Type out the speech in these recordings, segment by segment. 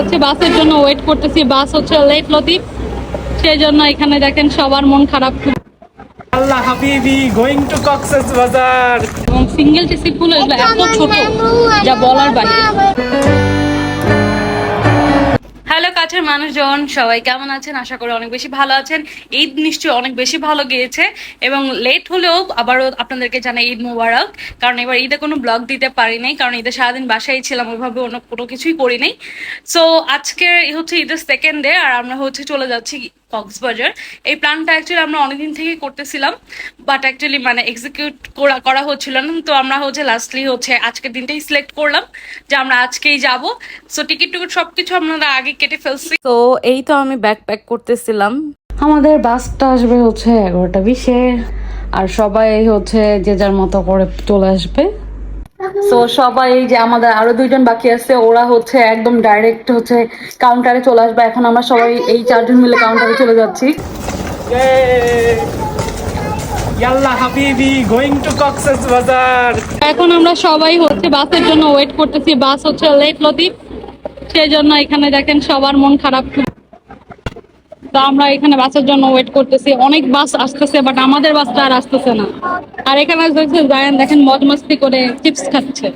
হচ্ছে বাসের জন্য ওয়েট করতেছি, বাস হচ্ছে লেট লতিফ, সেই জন্য এখানে দেখেন সবার মন খারাপ। আল্লাহ হাবিবি গোয়িং টু কক্সেস বাজার। এবং সিঙ্গেল যে সিটগুলো এগুলো এত ছোট যা বলার বাইরে। হ্যালো কাছের মানুষজন, সবাই কেমন আছেন? আশা করি অনেক বেশি ভালো আছেন। ঈদ নিশ্চয়ই অনেক বেশি ভালো গিয়েছে এবং লেট হলেও আবারও আপনাদেরকে জানাই ঈদ মুবারক। কারণ এবার ঈদে কোনো ব্লগ দিতে পারি নাই, কারণ ঈদে সারাদিন বাসায় ছিলাম, ওইভাবে অন্য কোনো কিছুই করি নাই। সো আজকে হচ্ছে ঈদের সেকেন্ড ডে আর আমরা হচ্ছে চলে যাচ্ছি কক্সবাজার। এই প্ল্যানটা অ্যাকচুয়ালি আমরা অনেকদিন থেকে করতেছিলাম, বাট অ্যাকচুয়ালি মানে এক্সিকিউট করা হচ্ছিল না। তো আমরা হচ্ছে লাস্টলি হচ্ছে আজকের দিনটাই সিলেক্ট করলাম যে আমরা আজকেই যাব। সো টিকিট সবকিছু আমরা আগে কেটে ফেলছি। তো এই তো আমি ব্যাগ প্যাক করতেছিলাম। আমাদের বাসটা আসবে হচ্ছে 11:20-এ আর সবাই হচ্ছে যে যার মতো করে চলে আসবে। তো সবাই যে আমাদের আরো দুইজন বাকি আছে, ওরা হচ্ছে একদম ডাইরেক্ট হচ্ছে কাউন্টারে চলে আসবে। এখন আমরা সবাই এই চারজন মিলে কাউন্টারে চলে যাচ্ছি। ইয়াল্লা হাবিবি গোয়িং টু কক্সেস বাজার। এখন আমরা সবাই হচ্ছে বাসের জন্য ওয়েট করতেছি, বাস হচ্ছে লেট লতিফ, সেই জন্য এখানে দেখেন সবার মন খারাপ। তো আমরা এখানে বাসের জন্য ওয়েট করতেছি, অনেক বাস আসতেছে বাট আমাদের বাসটা আর আসতেছে না। আর এখানে জায়ান দেখেন মজ মস্তি করে চিপস খাচ্ছে।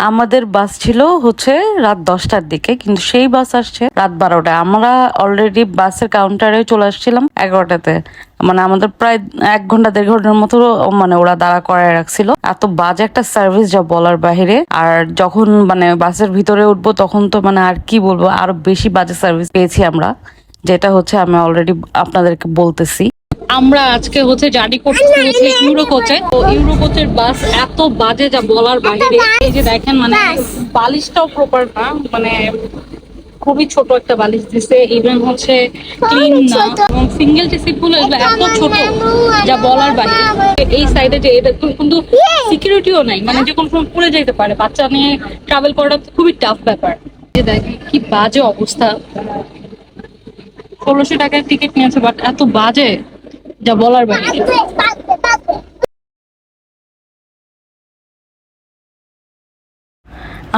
আমাদের বাস ছিল হচ্ছে রাত 10টার দিকে, কিন্তু সেই বাস আসছে রাত 12টায়। আমরা অলরেডি বাসের কাউন্টারে চলে আসছিলাম 11টাতে। মানে আমাদের প্রায় 1 ঘন্টা 1.5 ঘন্টার মতো মানে ওরা দাঁড়া করায় রাখছিল। এত বাজে একটা সার্ভিস যা বলার বাহিরে। আর যখন মানে বাসের ভিতরে উঠবো তখন তো মানে আর কি বলবো, আরো বেশি বাজে সার্ভিস পেয়েছি আমরা, যেটা হচ্ছে আমি অলরেডি আপনাদেরকে বলতেছি। আমরা আজকে হচ্ছে জার্নি করতেছি হচ্ছে ইউরো কোচে। তো ইউরো কোচের বাস এত বাজে যা বলার বাইরে। এই যে দেখেন মানে বালিশটাও প্রপার না, মানে খুবই ছোট একটা বালিশ দিছে, ইভেন হচ্ছে ক্লিন না। এবং সিঙ্গেল যে সিটগুলো এগুলো এত ছোট যা বলার বাইরে। এই সাইডে যে এটা কিন্তু সিকিউরিটিও নাই, মানে যে কোনো সময় পড়ে যেতে পারে। বাচ্চা নিয়ে ট্রাভেল করাটা খুবই টাফ ব্যাপার। যে দেখেন কি বাজে অবস্থা। 1600 টাকার টিকিট নিয়েছে বাট এত বাজে যা বলার বাইরে।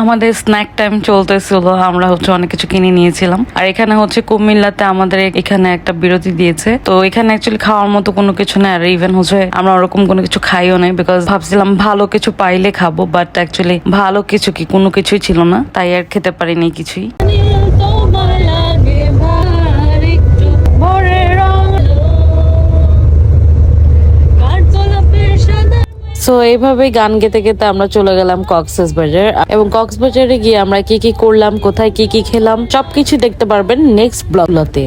আমাদের স্ন্যাক টাইম চলতেছিল, আমরা হচ্ছে অনেক কিছু কিনে নিয়েছিলাম। আর এখানে হচ্ছে কুমিল্লাতে আমাদের এখানে একটা বিরতি দিয়েছে, তো এখানে অ্যাকচুয়ালি খাওয়ার মতো কোনো কিছু নেই। আর ইভেন হচ্ছে আমরা ওরকম কোনো কিছু খাইও নাই, বিকজ ভাবছিলাম ভালো কিছু পাইলে খাবো, বাট অ্যাকচুয়ালি ভালো কিছু কি কোনো কিছুই ছিল না, তাই আর খেতে পারিনি কিছুই। সো এইভাবে গান গেতে গেতে আমরা চলে গেলাম কক্সবাজার। এবং কক্সবাজারে গিয়ে আমরা কি কি করলাম, কোথায় কি কি খেলাম, সবকিছু দেখতে পারবেন নেক্সট ব্লগতে।